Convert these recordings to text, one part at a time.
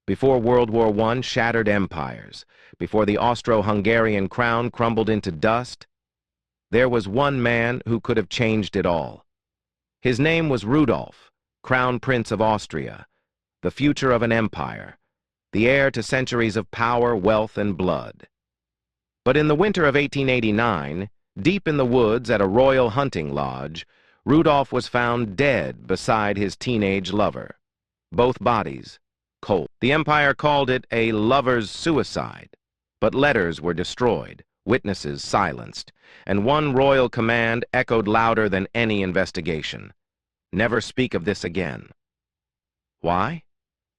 before World War I shattered empires, before the Austro-Hungarian crown crumbled into dust, there was one man who could have changed it all. His name was Rudolf, Crown Prince of Austria, the future of an empire, the heir to centuries of power, wealth, and blood. But in the winter of 1889, deep in the woods at a royal hunting lodge, Rudolf was found dead beside his teenage lover. Both bodies cold. The empire called it a lover's suicide, but letters were destroyed, witnesses silenced, and one royal command echoed louder than any investigation: never speak of this again. Why?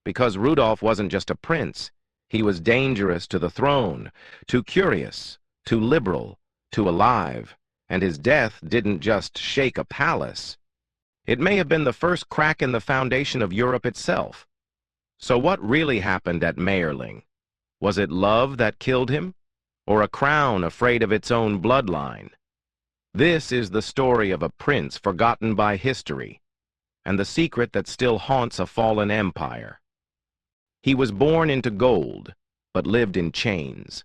Because Rudolf wasn't just a prince. He was dangerous to the throne, too curious, too liberal, too alive, and his death didn't just shake a palace. It may have been the first crack in the foundation of Europe itself. So what really happened at Mayerling? Was it love that killed him, or a crown afraid of its own bloodline? This is the story of a prince forgotten by history, and the secret that still haunts a fallen empire. He was born into gold, but lived in chains.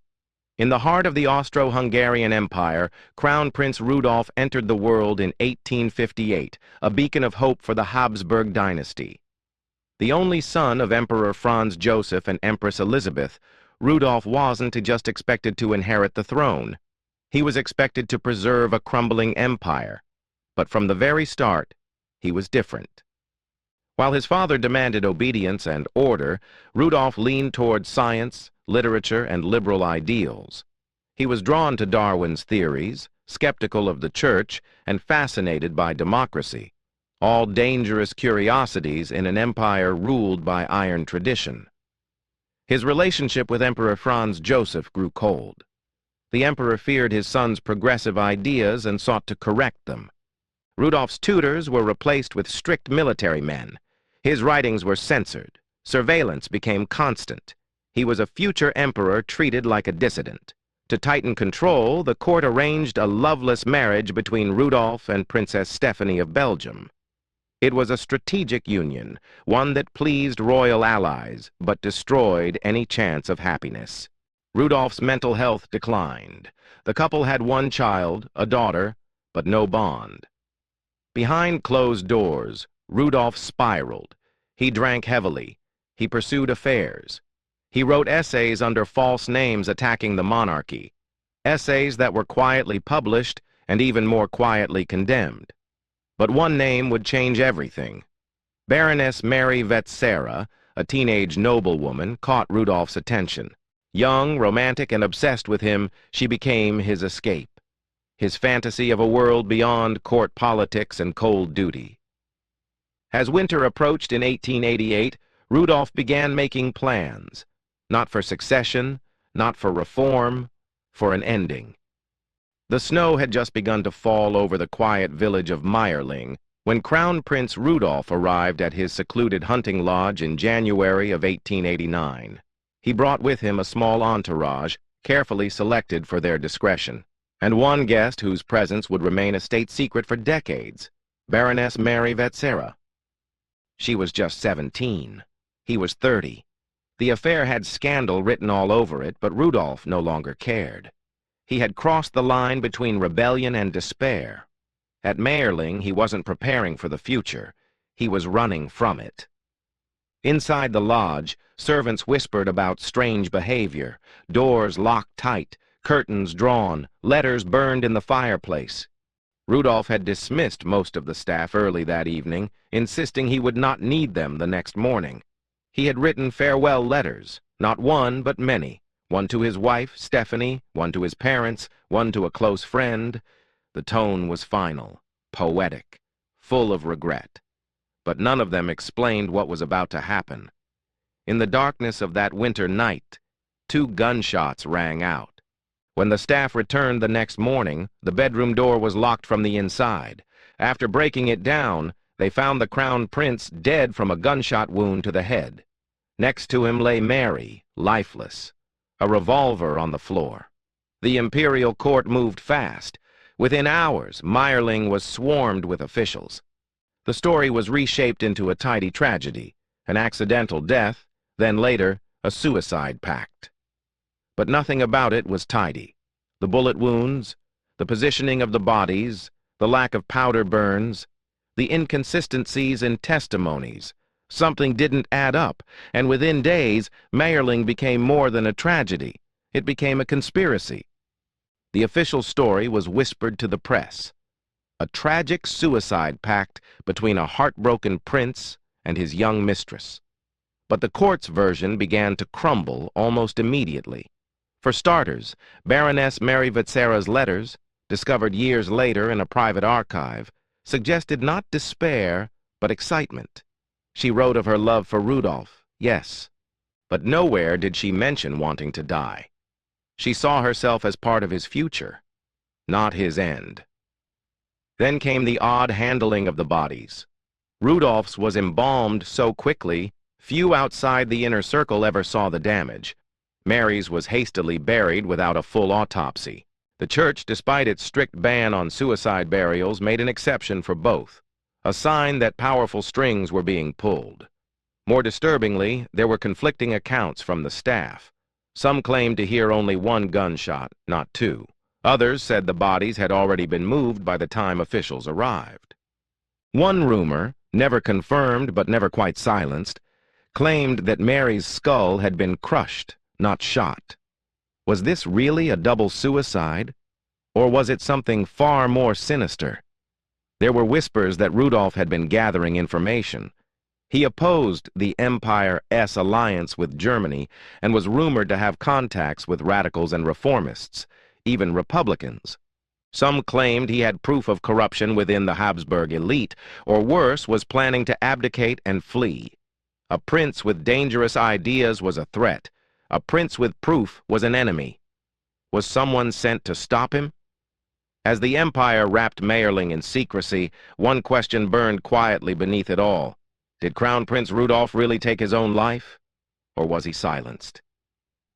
In the heart of the Austro-Hungarian Empire, Crown Prince Rudolf entered the world in 1858, a beacon of hope for the Habsburg dynasty. The only son of Emperor Franz Joseph and Empress Elizabeth, Rudolf wasn't just expected to inherit the throne. He was expected to preserve a crumbling empire. But from the very start, he was different. While his father demanded obedience and order, Rudolf leaned toward science, literature, and liberal ideals. He was drawn to Darwin's theories, skeptical of the church, and fascinated by democracy, all dangerous curiosities in an empire ruled by iron tradition. His relationship with Emperor Franz Joseph grew cold. The emperor feared his son's progressive ideas and sought to correct them. Rudolf's tutors were replaced with strict military men. His writings were censored. Surveillance became constant. He was a future emperor treated like a dissident. To tighten control, the court arranged a loveless marriage between Rudolf and Princess Stephanie of Belgium. It was a strategic union, one that pleased royal allies, but destroyed any chance of happiness. Rudolf's mental health declined. The couple had one child, a daughter, but no bond. Behind closed doors, Rudolf spiraled. He drank heavily. He pursued affairs. He wrote essays under false names attacking the monarchy, essays that were quietly published and even more quietly condemned. But one name would change everything. Baroness Mary Vetsera, a teenage noblewoman, caught Rudolf's attention. Young, romantic, and obsessed with him, she became his escape, his fantasy of a world beyond court politics and cold duty. As winter approached in 1888, Rudolf began making plans, not for succession, not for reform, for an ending. The snow had just begun to fall over the quiet village of Mayerling when Crown Prince Rudolf arrived at his secluded hunting lodge in January of 1889. He brought with him a small entourage, carefully selected for their discretion, and one guest whose presence would remain a state secret for decades, Baroness Mary Vetsera. She was just 17. He was 30. The affair had scandal written all over it, but Rudolf no longer cared. He had crossed the line between rebellion and despair. At Mayerling, he wasn't preparing for the future. He was running from it. Inside the lodge, servants whispered about strange behavior, doors locked tight, curtains drawn, letters burned in the fireplace. Rudolf had dismissed most of the staff early that evening, insisting he would not need them the next morning. He had written farewell letters, not one but many. One to his wife, Stephanie, one to his parents, one to a close friend. The tone was final, poetic, full of regret. But none of them explained what was about to happen. In the darkness of that winter night, 2 gunshots rang out. When the staff returned the next morning, the bedroom door was locked from the inside. After breaking it down, they found the Crown Prince dead from a gunshot wound to the head. Next to him lay Mary, lifeless, a revolver on the floor. The imperial court moved fast. Within hours, Mayerling was swarmed with officials. The story was reshaped into a tidy tragedy, an accidental death, then later, a suicide pact. But nothing about it was tidy. The bullet wounds, the positioning of the bodies, the lack of powder burns, the inconsistencies in testimonies. Something didn't add up, and within days, Mayerling became more than a tragedy. It became a conspiracy. The official story was whispered to the press. A tragic suicide pact between a heartbroken prince and his young mistress. But the court's version began to crumble almost immediately. For starters, Baroness Mary Vetsera's letters, discovered years later in a private archive, suggested not despair, but excitement. She wrote of her love for Rudolf, yes, but nowhere did she mention wanting to die. She saw herself as part of his future, not his end. Then came the odd handling of the bodies. Rudolf's was embalmed so quickly, few outside the inner circle ever saw the damage. Mary's was hastily buried without a full autopsy. The church, despite its strict ban on suicide burials, made an exception for both, a sign that powerful strings were being pulled. More disturbingly, there were conflicting accounts from the staff. Some claimed to hear only one gunshot, not two. Others said the bodies had already been moved by the time officials arrived. One rumor, never confirmed but never quite silenced, claimed that Mary's skull had been crushed, not shot. Was this really a double suicide? Or was it something far more sinister? There were whispers that Rudolf had been gathering information. He opposed the Empire's alliance with Germany and was rumored to have contacts with radicals and reformists, even Republicans. Some claimed he had proof of corruption within the Habsburg elite, or worse, was planning to abdicate and flee. A prince with dangerous ideas was a threat. A prince with proof was an enemy. Was someone sent to stop him? As the Empire wrapped Mayerling in secrecy, one question burned quietly beneath it all. Did Crown Prince Rudolf really take his own life? Or was he silenced?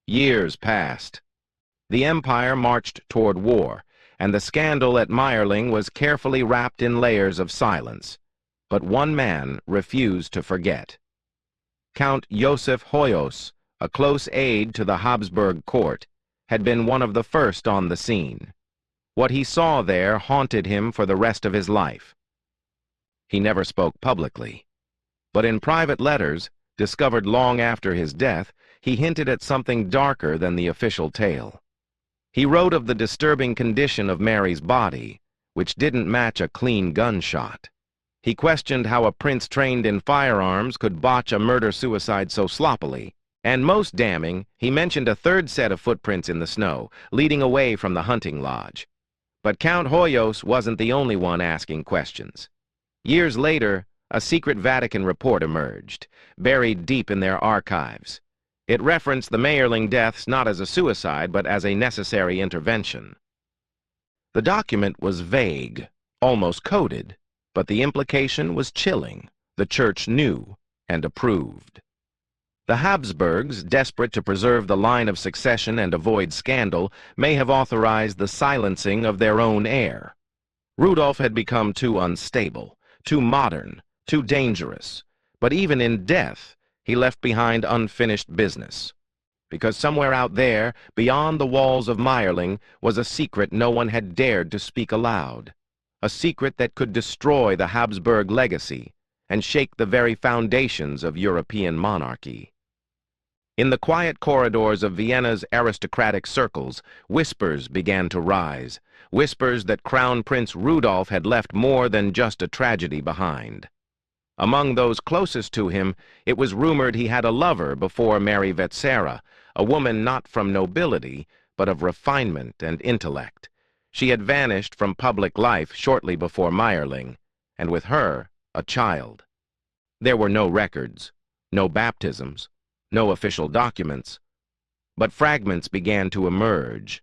Years passed. The Empire marched toward war, and the scandal at Mayerling was carefully wrapped in layers of silence. But one man refused to forget. Count Joseph Hoyos, a close aide to the Habsburg court, had been one of the first on the scene. What he saw there haunted him for the rest of his life. He never spoke publicly, but in private letters, discovered long after his death, he hinted at something darker than the official tale. He wrote of the disturbing condition of Mary's body, which didn't match a clean gunshot. He questioned how a prince trained in firearms could botch a murder-suicide so sloppily. And most damning, he mentioned a third set of footprints in the snow, leading away from the hunting lodge. But Count Hoyos wasn't the only one asking questions. Years later, a secret Vatican report emerged, buried deep in their archives. It referenced the Mayerling deaths not as a suicide, but as a necessary intervention. The document was vague, almost coded, but the implication was chilling. The Church knew and approved. The Habsburgs, desperate to preserve the line of succession and avoid scandal, may have authorized the silencing of their own heir. Rudolf had become too unstable, too modern, too dangerous. But even in death, he left behind unfinished business. Because somewhere out there, beyond the walls of Mayerling, was a secret no one had dared to speak aloud. A secret that could destroy the Habsburg legacy and shake the very foundations of European monarchy. In the quiet corridors of Vienna's aristocratic circles, whispers began to rise, whispers that Crown Prince Rudolf had left more than just a tragedy behind. Among those closest to him, it was rumored he had a lover before Mary Vetsera, a woman not from nobility, but of refinement and intellect. She had vanished from public life shortly before Mayerling, and with her, a child. There were no records, no baptisms, no official documents, but fragments began to emerge.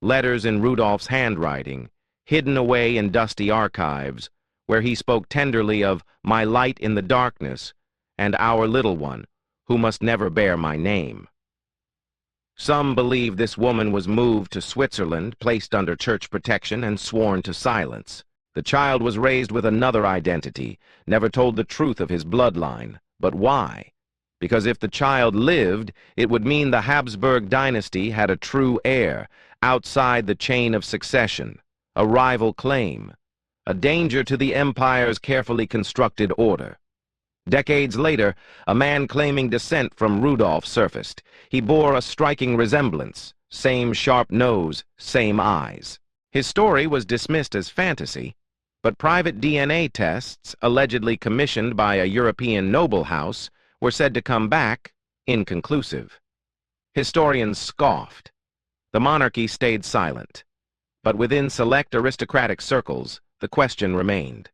Letters in Rudolf's handwriting, hidden away in dusty archives, where he spoke tenderly of my light in the darkness and our little one, who must never bear my name. Some believe this woman was moved to Switzerland, placed under church protection, and sworn to silence. The child was raised with another identity, never told the truth of his bloodline. But why? because if the child lived, it would mean the Habsburg dynasty had a true heir, outside the chain of succession, a rival claim, a danger to the empire's carefully constructed order. Decades later, a man claiming descent from Rudolf surfaced. He bore a striking resemblance, same sharp nose, same eyes. His story was dismissed as fantasy, but private DNA tests, allegedly commissioned by a European noble house, were said to come back inconclusive. Historians scoffed. The monarchy stayed silent. But within select aristocratic circles, the question remained.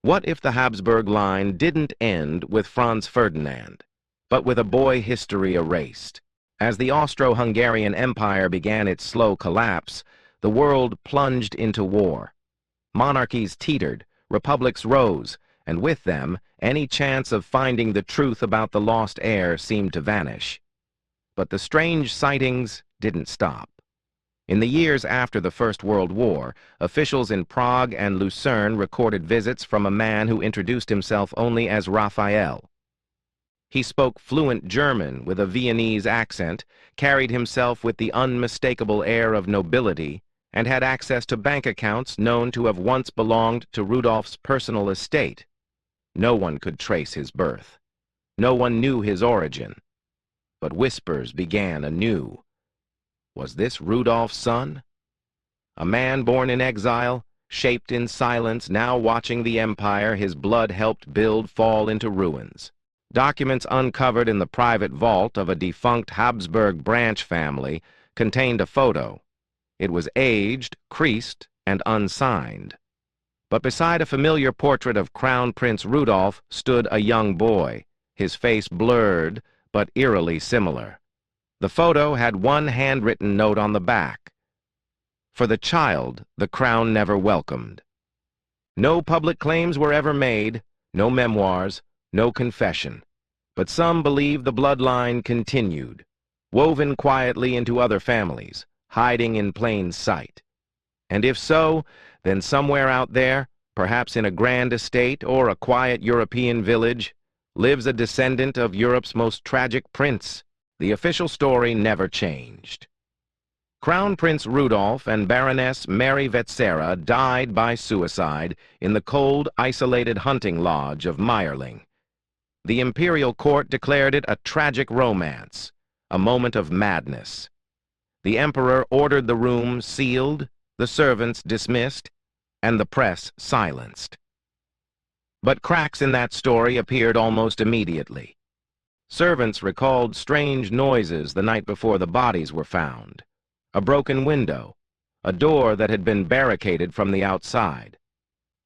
What if the Habsburg line didn't end with Franz Ferdinand, but with a boy history erased? As the Austro-Hungarian Empire began its slow collapse, the world plunged into war. Monarchies teetered, republics rose, and with them, any chance of finding the truth about the lost heir seemed to vanish. But the strange sightings didn't stop. In the years after the First World War, officials in Prague and Lucerne recorded visits from a man who introduced himself only as Raphael. He spoke fluent German with a Viennese accent, carried himself with the unmistakable air of nobility, and had access to bank accounts known to have once belonged to Rudolf's personal estate. No one could trace his birth. No one knew his origin. But whispers began anew. Was this Rudolf's son? A man born in exile, shaped in silence, now watching the empire his blood helped build fall into ruins. Documents uncovered in the private vault of a defunct Habsburg branch family contained a photo. It was aged, creased, and unsigned. But beside a familiar portrait of Crown Prince Rudolf stood a young boy, his face blurred, but eerily similar. The photo had one handwritten note on the back. For the child, the crown never welcomed. No public claims were ever made, no memoirs, no confession. But some believe the bloodline continued, woven quietly into other families, hiding in plain sight. And if so, then somewhere out there, perhaps in a grand estate or a quiet European village, lives a descendant of Europe's most tragic prince. The official story never changed. Crown Prince Rudolf and Baroness Mary Vetsera died by suicide in the cold, isolated hunting lodge of Mayerling. The imperial court declared it a tragic romance, a moment of madness. The emperor ordered the room sealed, the servants dismissed, and the press silenced. But cracks in that story appeared almost immediately. Servants recalled strange noises the night before the bodies were found. A broken window, a door that had been barricaded from the outside.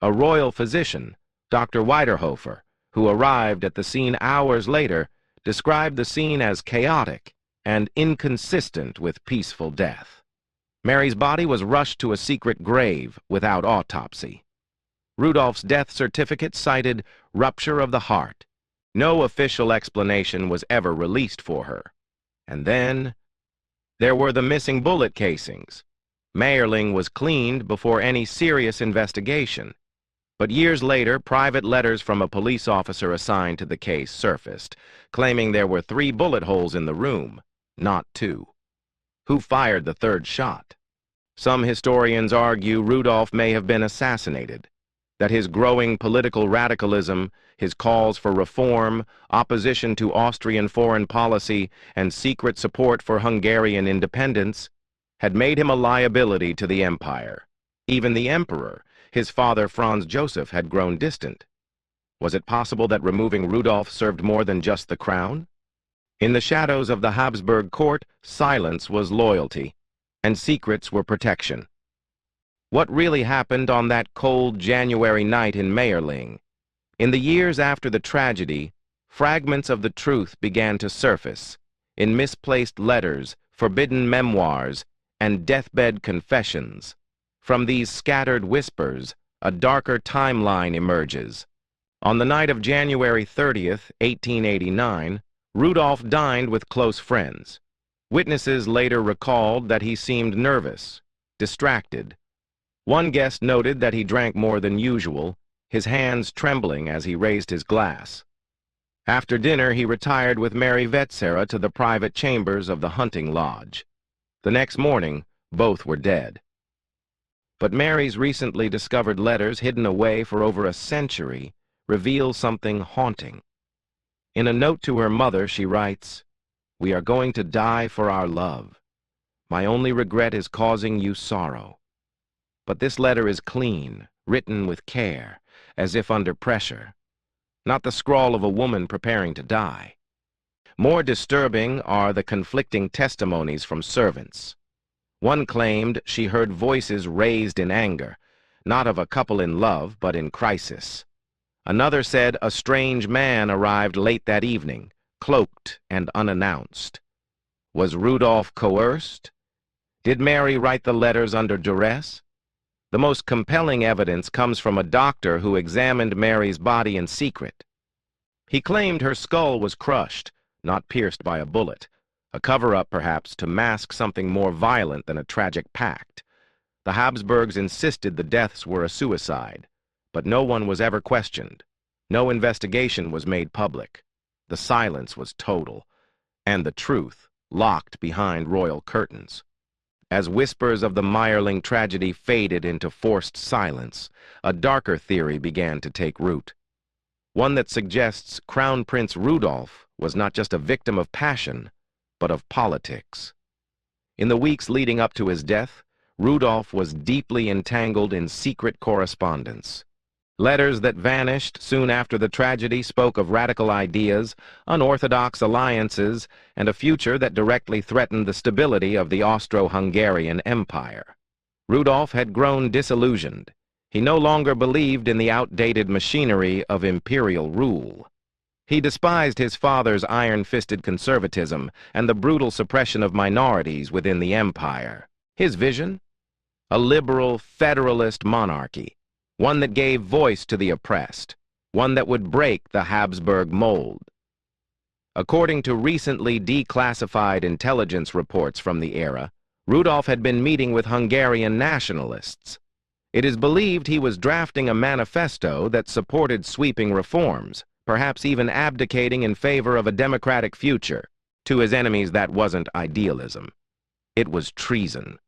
A royal physician, Dr. Weiderhofer, who arrived at the scene hours later, described the scene as chaotic and inconsistent with peaceful death. Mary's body was rushed to a secret grave without autopsy. Rudolf's death certificate cited rupture of the heart. No official explanation was ever released for her. And then, there were the missing bullet casings. Mayerling was cleaned before any serious investigation. But years later, private letters from a police officer assigned to the case surfaced, claiming there were 3 bullet holes in the room, not 2. Who fired the 3rd shot? Some historians argue Rudolf may have been assassinated, that his growing political radicalism, his calls for reform, opposition to Austrian foreign policy, and secret support for Hungarian independence had made him a liability to the empire. Even the emperor, his father Franz Joseph, had grown distant. Was it possible that removing Rudolf served more than just the crown? In the shadows of the Habsburg court, silence was loyalty, and secrets were protection. What really happened on that cold January night in Mayerling? In the years after the tragedy, fragments of the truth began to surface, in misplaced letters, forbidden memoirs, and deathbed confessions. From these scattered whispers, a darker timeline emerges. On the night of January 30th, 1889, Rudolf dined with close friends. Witnesses later recalled that he seemed nervous, distracted. One guest noted that he drank more than usual, his hands trembling as he raised his glass. After dinner, he retired with Mary Vetsera to the private chambers of the hunting lodge. The next morning, both were dead. But Mary's recently discovered letters, hidden away for over a century, reveal something haunting. In a note to her mother, she writes, "We are going to die for our love. My only regret is causing you sorrow." But this letter is clean, written with care, as if under pressure. Not the scrawl of a woman preparing to die. More disturbing are the conflicting testimonies from servants. One claimed she heard voices raised in anger, not of a couple in love, but in crisis. Another said a strange man arrived late that evening, cloaked and unannounced. Was Rudolf coerced? Did Mary write the letters under duress? The most compelling evidence comes from a doctor who examined Mary's body in secret. He claimed her skull was crushed, not pierced by a bullet, a cover-up perhaps to mask something more violent than a tragic pact. The Habsburgs insisted the deaths were a suicide, but no one was ever questioned. No investigation was made public. The silence was total, and the truth locked behind royal curtains. As whispers of the Mayerling tragedy faded into forced silence, a darker theory began to take root. One that suggests Crown Prince Rudolf was not just a victim of passion, but of politics. In the weeks leading up to his death, Rudolf was deeply entangled in secret correspondence. Letters that vanished soon after the tragedy spoke of radical ideas, unorthodox alliances, and a future that directly threatened the stability of the Austro-Hungarian Empire. Rudolf had grown disillusioned. He no longer believed in the outdated machinery of imperial rule. He despised his father's iron-fisted conservatism and the brutal suppression of minorities within the empire. His vision? A liberal, federalist monarchy. One that gave voice to the oppressed, one that would break the Habsburg mold. According to recently declassified intelligence reports from the era, Rudolf had been meeting with Hungarian nationalists. It is believed he was drafting a manifesto that supported sweeping reforms, perhaps even abdicating in favor of a democratic future. To his enemies, that wasn't idealism. It was treason.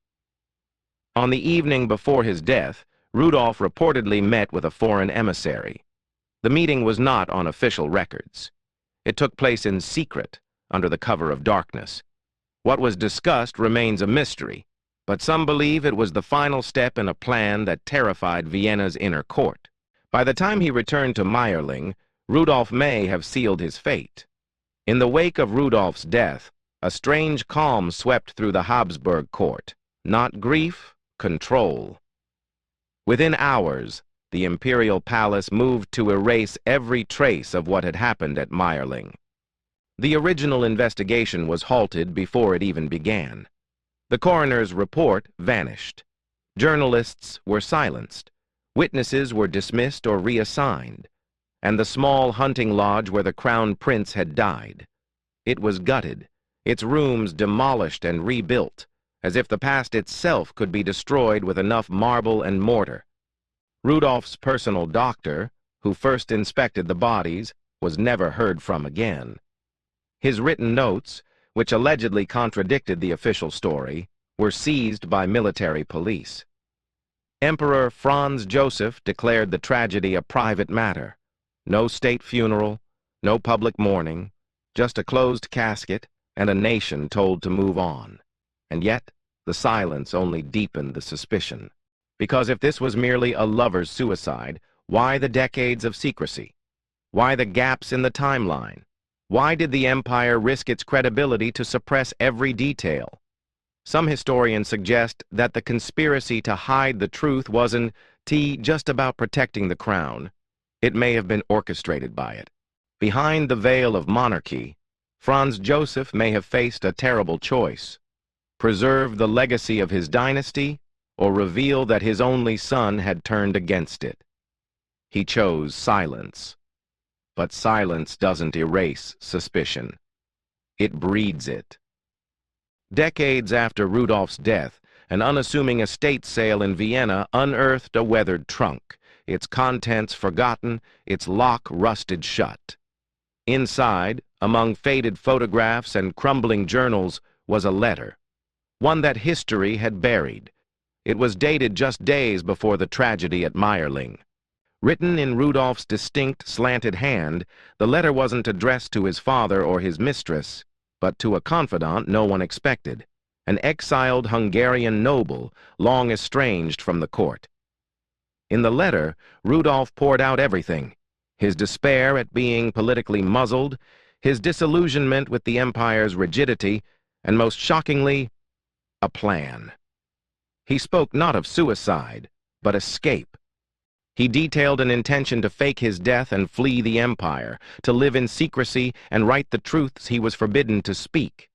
On the evening before his death, Rudolf reportedly met with a foreign emissary. The meeting was not on official records. It took place in secret, under the cover of darkness. What was discussed remains a mystery, but some believe it was the final step in a plan that terrified Vienna's inner court. By the time he returned to Mayerling, Rudolf may have sealed his fate. In the wake of Rudolf's death, a strange calm swept through the Habsburg court. Not grief, control. Within hours, the imperial palace moved to erase every trace of what had happened at Mayerling. The original investigation was halted before it even began. The coroner's report vanished. Journalists were silenced. Witnesses were dismissed or reassigned. And the small hunting lodge where the crown prince had died. It was gutted, its rooms demolished and rebuilt, as if the past itself could be destroyed with enough marble and mortar. Rudolf's personal doctor, who first inspected the bodies, was never heard from again. His written notes, which allegedly contradicted the official story, were seized by military police. Emperor Franz Joseph declared the tragedy a private matter. No state funeral, no public mourning, just a closed casket and a nation told to move on. And yet, the silence only deepened the suspicion. Because if this was merely a lover's suicide, why the decades of secrecy? Why the gaps in the timeline? Why did the empire risk its credibility to suppress every detail? Some historians suggest that the conspiracy to hide the truth wasn't just about protecting the crown. It may have been orchestrated by it. Behind the veil of monarchy, Franz Joseph may have faced a terrible choice: preserve the legacy of his dynasty, or reveal that his only son had turned against it. He chose silence. But silence doesn't erase suspicion. It breeds it. Decades after Rudolf's death, an unassuming estate sale in Vienna unearthed a weathered trunk, its contents forgotten, its lock rusted shut. Inside, among faded photographs and crumbling journals, was a letter, one that history had buried. It was dated just days before the tragedy at Mayerling. Written in Rudolf's distinct, slanted hand, the letter wasn't addressed to his father or his mistress, but to a confidant no one expected, an exiled Hungarian noble, long estranged from the court. In the letter, Rudolf poured out everything: his despair at being politically muzzled, his disillusionment with the empire's rigidity, and most shockingly, a plan. He spoke not of suicide, but escape. He detailed an intention to fake his death and flee the empire, to live in secrecy and write the truths he was forbidden to speak.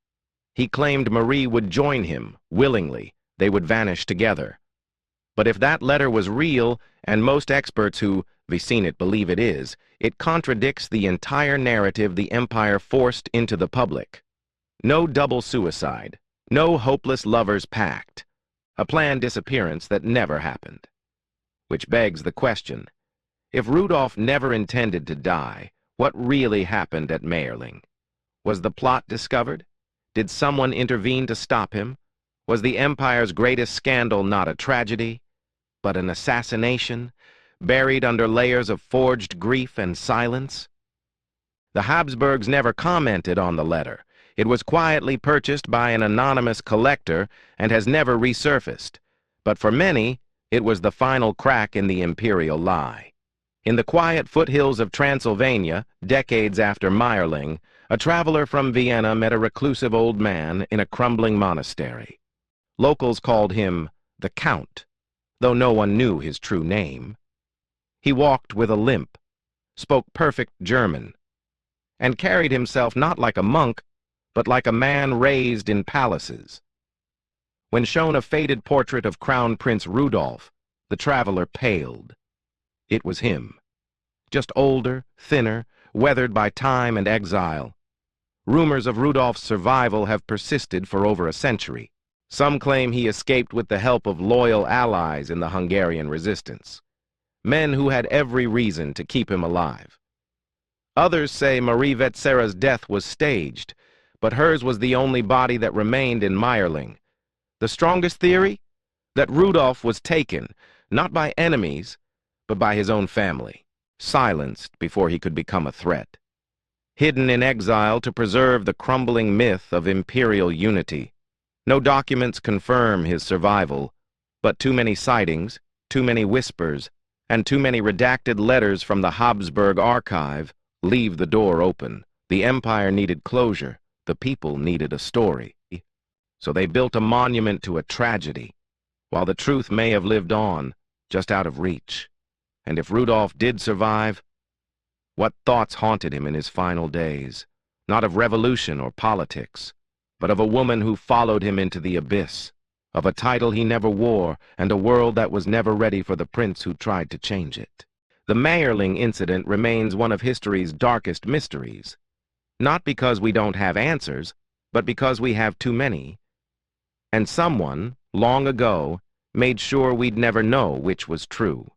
He claimed Marie would join him, willingly. They would vanish together. But if that letter was real, and most experts who have seen it believe it is, it contradicts the entire narrative the empire forced into the public. No double suicide, no hopeless lovers' pact, a planned disappearance that never happened. Which begs the question, if Rudolf never intended to die, what really happened at Mayerling? Was the plot discovered? Did someone intervene to stop him? Was the empire's greatest scandal not a tragedy, but an assassination, buried under layers of forged grief and silence? The Habsburgs never commented on the letter. It was quietly purchased by an anonymous collector and has never resurfaced. But for many, it was the final crack in the imperial lie. In the quiet foothills of Transylvania, decades after Mayerling, a traveler from Vienna met a reclusive old man in a crumbling monastery. Locals called him the Count, though no one knew his true name. He walked with a limp, spoke perfect German, and carried himself not like a monk, but like a man raised in palaces. When shown a faded portrait of Crown Prince Rudolf, the traveler paled. It was him, just older, thinner, weathered by time and exile. Rumors of Rudolf's survival have persisted for over a century. Some claim he escaped with the help of loyal allies in the Hungarian resistance, men who had every reason to keep him alive. Others say Marie Vetsera's death was staged, but hers was the only body that remained in Mayerling. The strongest theory? That Rudolf was taken, not by enemies, but by his own family, silenced before he could become a threat, hidden in exile to preserve the crumbling myth of imperial unity. No documents confirm his survival, but too many sightings, too many whispers, and too many redacted letters from the Habsburg archive leave the door open. The empire needed closure, the people needed a story. So they built a monument to a tragedy, while the truth may have lived on, just out of reach. And if Rudolf did survive, what thoughts haunted him in his final days? Not of revolution or politics, but of a woman who followed him into the abyss, of a title he never wore, and a world that was never ready for the prince who tried to change it. The Mayerling incident remains one of history's darkest mysteries, not because we don't have answers, but because we have too many. And someone, long ago, made sure we'd never know which was true.